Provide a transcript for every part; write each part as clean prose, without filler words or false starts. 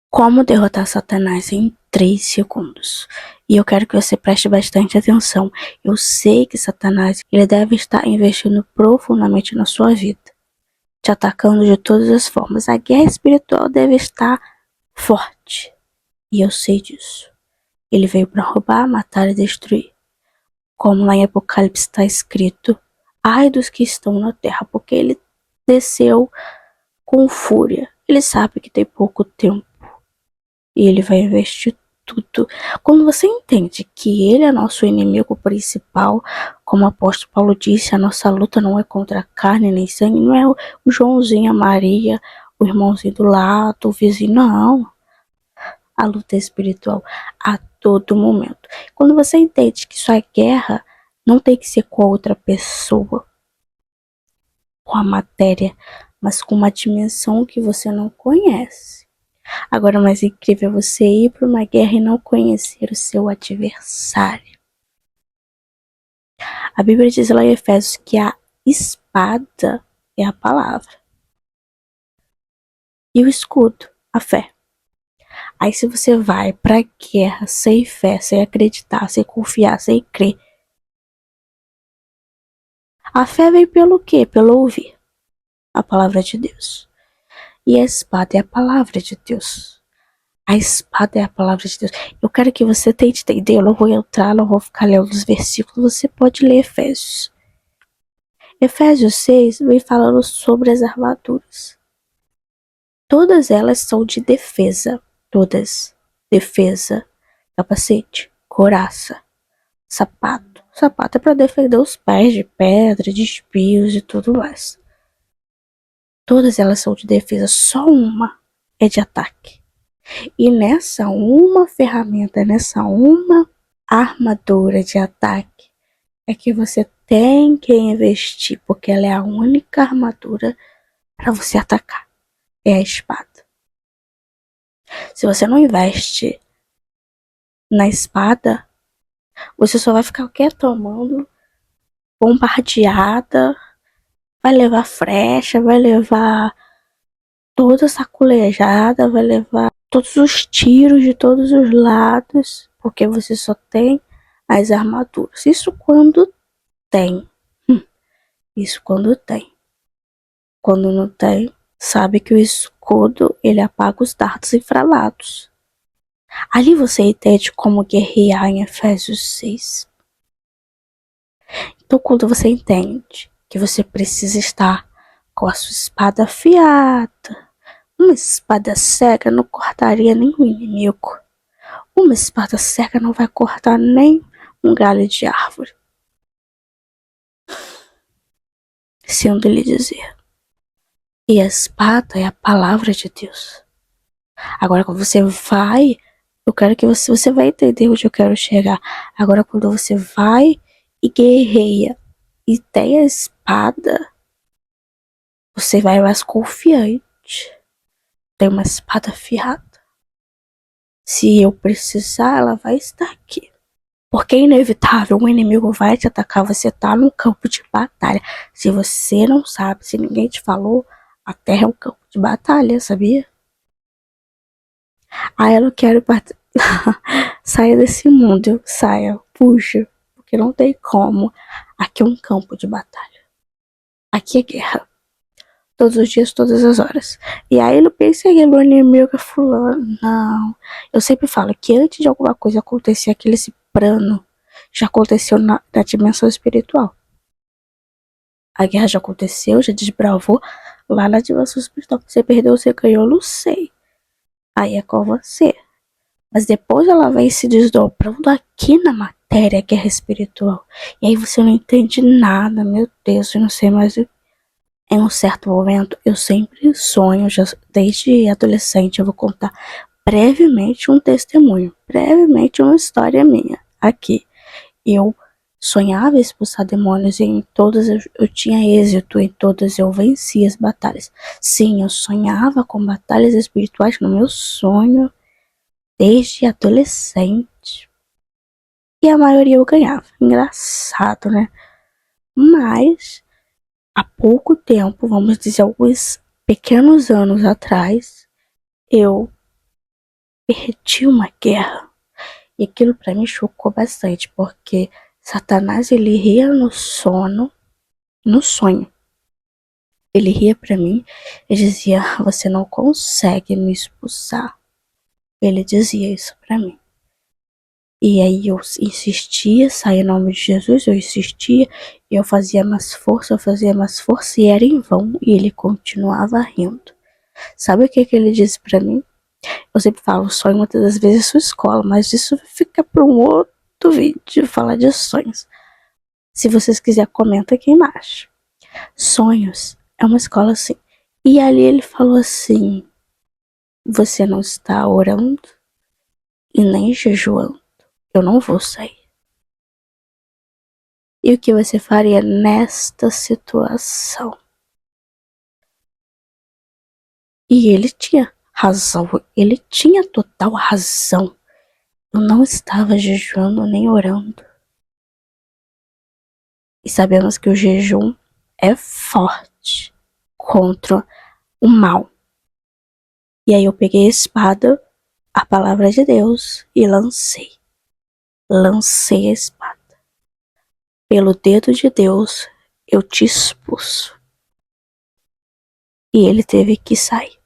Como derrotar Satanás em 3 segundos. E eu quero que você preste bastante atenção. Eu sei que Satanás ele deve estar investindo profundamente na sua vida, te atacando de todas as formas. A guerra espiritual deve estar forte. E eu sei disso. Ele veio para roubar, matar e destruir. Como lá em Apocalipse está escrito: ai dos que estão na terra, porque ele desceu com fúria. Ele sabe que tem pouco tempo. E ele vai investir tudo. Quando você entende que ele é nosso inimigo principal, como o apóstolo Paulo disse, a nossa luta não é contra a carne nem sangue, não é o Joãozinho, a Maria, o irmãozinho do lado, o vizinho, não. A luta é espiritual a todo momento. Quando você entende que sua guerra não tem que ser com a outra pessoa, com a matéria, mas com uma dimensão que você não conhece. Agora, o mais incrível é você ir para uma guerra e não conhecer o seu adversário. A Bíblia diz lá em Efésios que a espada é a palavra. E o escudo, a fé. Aí se você vai para a guerra sem fé, sem acreditar, sem confiar, sem crer. A fé vem pelo quê? Pelo ouvir a palavra de Deus. E a espada é a palavra de Deus. A espada é a palavra de Deus. Eu quero que você tente entender. Eu não vou entrar, não vou ficar lendo os versículos. Você pode ler Efésios. Efésios 6 vem falando sobre as armaduras. Todas elas são de defesa. Todas. Defesa. Capacete. Couraça. Sapato. Sapato é para defender os pés de pedra, de espios e tudo mais. Todas elas são de defesa. Só uma é de ataque. E nessa uma ferramenta, nessa uma armadura de ataque, é que você tem que investir, porque ela é a única armadura para você atacar. É a espada. Se você não investe na espada, você só vai ficar o quê? Tomando bombardeada, vai levar flecha, vai levar toda saculejada, vai levar todos os tiros de todos os lados, porque você só tem as armaduras. Isso quando tem. Isso quando tem. Quando não tem, sabe que o escudo ele apaga os dardos inflamados. Ali você entende como guerrear em Efésios 6. Então quando você entende que você precisa estar com a sua espada afiada, uma espada cega não cortaria nenhum inimigo. Uma espada cega não vai cortar nem um galho de árvore. Sendo lhe dizer. E a espada é a palavra de Deus. Agora quando você vai, eu quero que você vai entender onde eu quero chegar. Agora quando você vai e guerreia e tem a espada, você vai mais confiante. Tem uma espada afiada. Se eu precisar, ela vai estar aqui. Porque é inevitável, um inimigo vai te atacar, você tá num campo de batalha. Se você não sabe, se ninguém te falou, a terra é um campo de batalha, sabia? Ah, eu não quero saia desse mundo, saia, puxa, porque não tem como. Aqui é um campo de batalha. Aqui é guerra. Todos os dias, todas as horas. E aí não pensa que meu inimigo é fulano. Não. Eu sempre falo que antes de alguma coisa acontecer aqui nesse plano, já aconteceu na dimensão espiritual. A guerra já aconteceu, já desbravou lá na dimensão espiritual. Você perdeu, você ganhou, não sei. Aí é com você. Mas depois ela vai se desdobrando aqui na matéria, guerra espiritual. E aí você não entende nada, meu Deus, eu não sei mais o. Em um certo momento, eu sempre sonho, já desde adolescente, eu vou contar brevemente um testemunho, brevemente uma história minha. Aqui, eu sonhava expulsar demônios e em todas eu tinha êxito, em todas eu vencia as batalhas. Sim, eu sonhava com batalhas espirituais no meu sonho desde adolescente. E a maioria eu ganhava. Engraçado, né? Mas há pouco tempo, vamos dizer alguns pequenos anos atrás, eu perdi uma guerra. E aquilo para mim chocou bastante, porque Satanás, ele ria no sonho. Ele ria para mim e dizia: você não consegue me expulsar. Ele dizia isso para mim. E aí eu insistia, saía em nome de Jesus, eu insistia, e eu fazia mais força, e era em vão, e ele continuava rindo. Sabe o que ele disse para mim? Eu sempre falo sonho muitas das vezes é sua escola, mas isso fica para um outro vídeo, falar de sonhos. Se vocês quiserem, comenta aqui embaixo. Sonhos é uma escola assim. E ali ele falou assim: você não está orando e nem jejuando. Eu não vou sair. E o que você faria nesta situação? E ele tinha razão. Ele tinha total razão. Eu não estava jejuando nem orando. E sabemos que o jejum é forte contra o mal. E aí eu peguei a espada, a palavra de Deus, e lancei. Lancei a espada. Pelo dedo de Deus, eu te expulso. E ele teve que sair.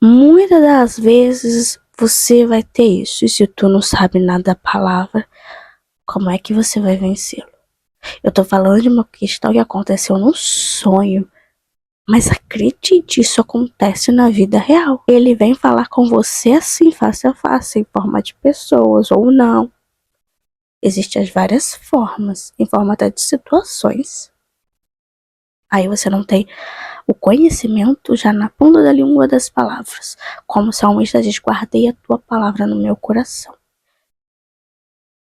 Muitas das vezes você vai ter isso. E se tu não sabe nada da palavra, como é que você vai vencê-lo? Eu tô falando de uma questão que aconteceu no sonho. Mas acredite, isso acontece na vida real. Ele vem falar com você assim, face a face, em forma de pessoas ou não. Existem as várias formas, em forma até de situações. Aí você não tem o conhecimento já na ponta da língua das palavras. Como o salmista diz: guardei a tua palavra no meu coração,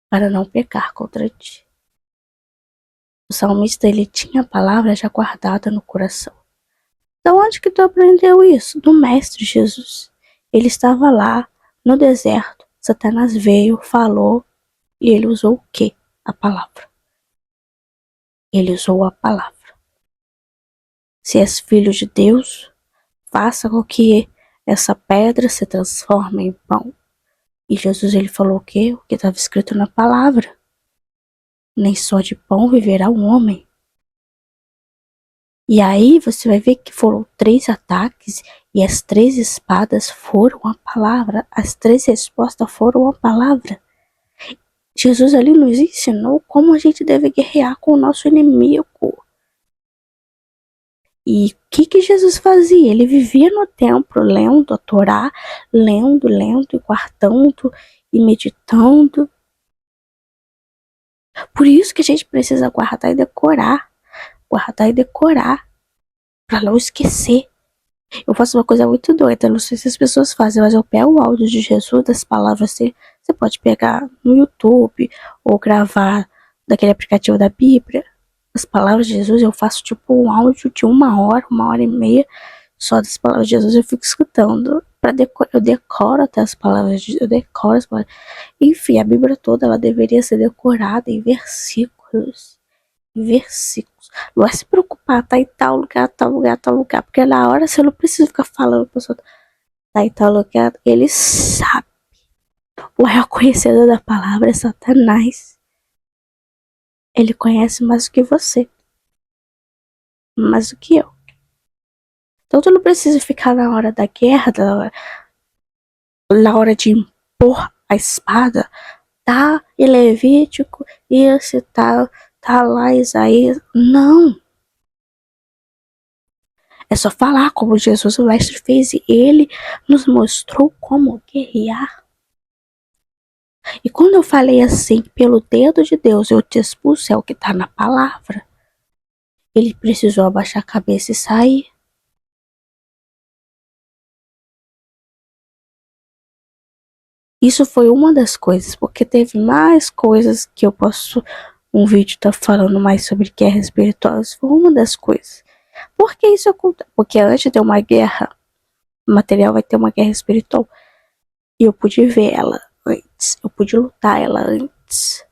para não pecar contra ti. O salmista, ele tinha a palavra já guardada no coração. Da onde que tu aprendeu isso? Do Mestre Jesus. Ele estava lá, no deserto. Satanás veio, falou, e ele usou o quê? A palavra. Ele usou a palavra. Se és filho de Deus, faça com que essa pedra se transforme em pão. E Jesus, ele falou o quê? O que estava escrito na palavra. Nem só de pão viverá o homem. E aí você vai ver que foram 3 ataques e as 3 espadas foram a palavra. As 3 respostas foram a palavra. Jesus ali nos ensinou como a gente deve guerrear com o nosso inimigo. E o que Jesus fazia? Ele vivia no templo lendo a Torá, lendo e guardando e meditando. Por isso que a gente precisa guardar e decorar. Guardar e decorar. Para não esquecer. Eu faço uma coisa muito doida, não sei se as pessoas fazem, mas eu pego o áudio de Jesus, das palavras assim, você pode pegar no YouTube, ou gravar daquele aplicativo da Bíblia, as palavras de Jesus, eu faço tipo um áudio de 1 hora e meia, só das palavras de Jesus, eu fico escutando, eu decoro até as palavras, eu decoro as palavras, enfim, a Bíblia toda, ela deveria ser decorada em versículos, não é se preocupar, tá em tal lugar, porque na hora você não precisa ficar falando pra pessoa, tá em tal lugar, ele sabe. O maior conhecedor da palavra é Satanás. Ele conhece mais do que você, mais do que eu. Então tu não precisa ficar na hora da guerra, na hora de impor a espada, tá em Levítico, isso e tal, tá lá Isaías, não. É só falar como Jesus, o Mestre, fez e ele nos mostrou como guerrear. E quando eu falei assim, pelo dedo de Deus eu te expulso, é o que está na palavra. Ele precisou abaixar a cabeça e sair. Isso foi uma das coisas, porque teve mais coisas que eu posso, um vídeo tá falando mais sobre guerra espiritual, isso foi uma das coisas. Por que isso acontece? Porque antes de ter uma guerra material, vai ter uma guerra espiritual. E eu pude ver ela antes, eu pude lutar ela antes.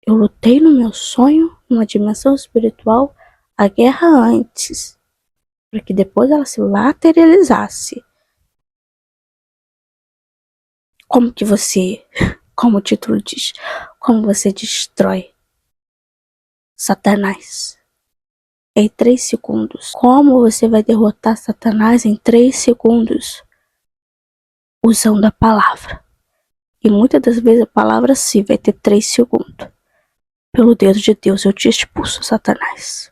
Eu lutei no meu sonho, numa dimensão espiritual, a guerra antes. para que depois ela se materializasse. Como que você, como o título diz, como você destrói Satanás em 3 segundos? Como você vai derrotar Satanás em 3 segundos? Usando a palavra. E muitas das vezes a palavra sim vai ter 3 segundos. Pelo dedo de Deus eu te expulso, Satanás.